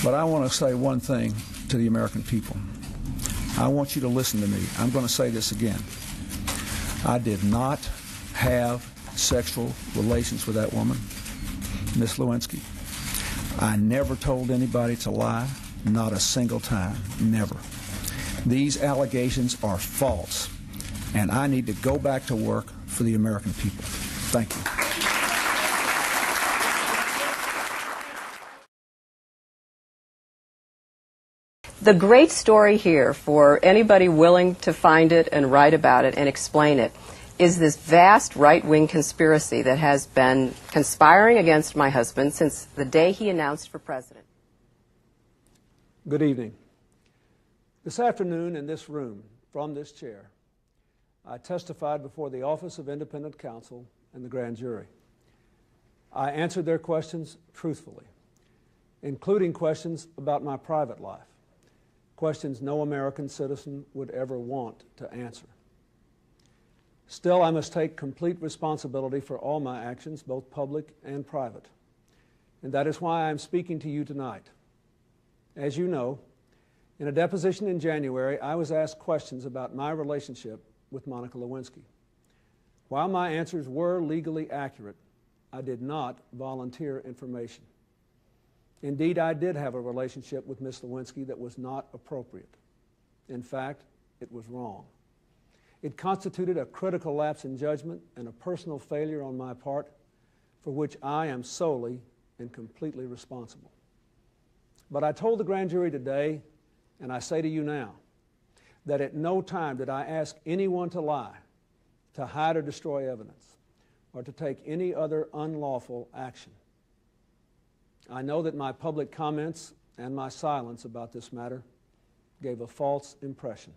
But I want to say one thing to the American people. I want you to listen to me. I'm going to say this again. I did not have sexual relations with that woman, Miss Lewinsky. I never told anybody to lie, not a single time, never. These allegations are false, and I need to go back to work for the American people. Thank you. The great story here, for anybody willing to find it and write about it and explain it, is this vast right-wing conspiracy that has been conspiring against my husband since the day he announced for president. Good evening. This afternoon in this room, from this chair, I testified before the Office of Independent Counsel and the grand jury. I answered their questions truthfully, including questions about my private life, questions no American citizen would ever want to answer. Still, I must take complete responsibility for all my actions, both public and private. And that is why I'm speaking to you tonight. As you know, in a deposition in January, I was asked questions about my relationship with Monica Lewinsky. While my answers were legally accurate, I did not volunteer information. Indeed, I did have a relationship with Ms. Lewinsky that was not appropriate. In fact, it was wrong. It constituted a critical lapse in judgment and a personal failure on my part for which I am solely and completely responsible. But I told the grand jury today, and I say to you now, that at no time did I ask anyone to lie, to hide or destroy evidence, or to take any other unlawful action. I know that my public comments and my silence about this matter gave a false impression.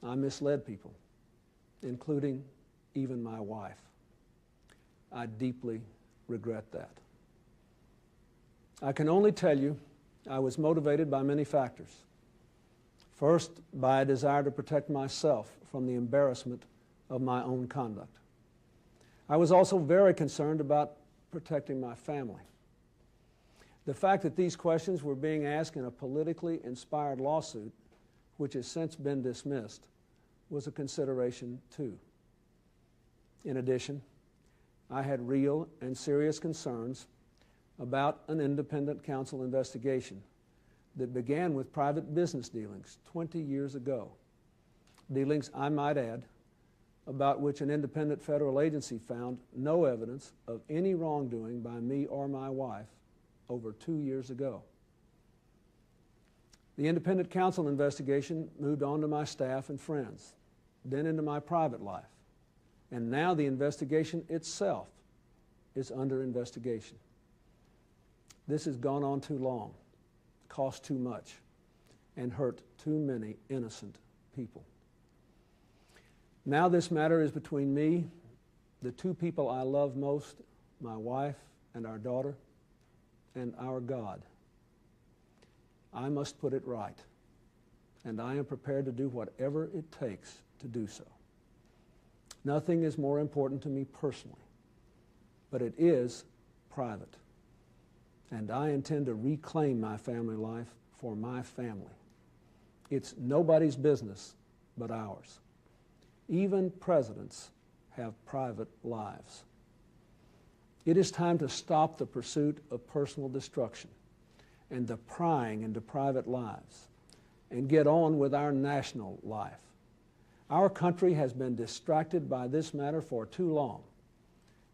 I misled people, including even my wife. I deeply regret that. I can only tell you I was motivated by many factors. First, by a desire to protect myself from the embarrassment of my own conduct. I was also very concerned about protecting my family. The fact that these questions were being asked in a politically inspired lawsuit, which has since been dismissed, was a consideration too. In addition, I had real and serious concerns about an independent counsel investigation that began with private business dealings 20 years ago. Dealings, I might add, about which an independent federal agency found no evidence of any wrongdoing by me or my wife over 2 years ago. The independent counsel investigation moved on to my staff and friends, then into my private life, and now the investigation itself is under investigation. This has gone on too long, cost too much, and hurt too many innocent people. Now this matter is between me, the two people I love most, my wife and our daughter, and our God. I must put it right, and I am prepared to do whatever it takes to do so. Nothing is more important to me personally, but it is private, and I intend to reclaim my family life for my family. It's nobody's business but ours. Even presidents have private lives. It is time to stop the pursuit of personal destruction and the prying into private lives and get on with our national life. Our country has been distracted by this matter for too long,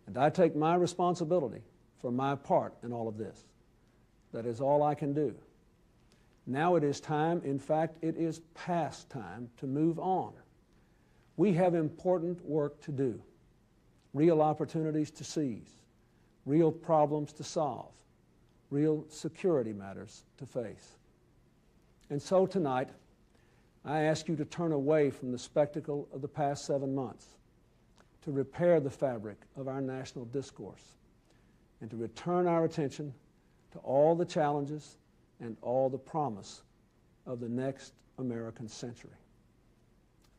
and I take my responsibility for my part in all of this. That is all I can do. Now it is time, in fact, it is past time to move on. We have important work to do, real opportunities to seize, real problems to solve, real security matters to face. And so tonight, I ask you to turn away from the spectacle of the past 7 months, to repair the fabric of our national discourse, and to return our attention to all the challenges and all the promise of the next American century.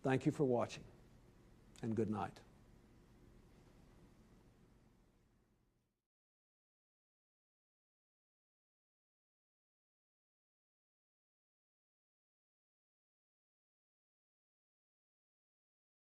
Thank you for watching, and good night.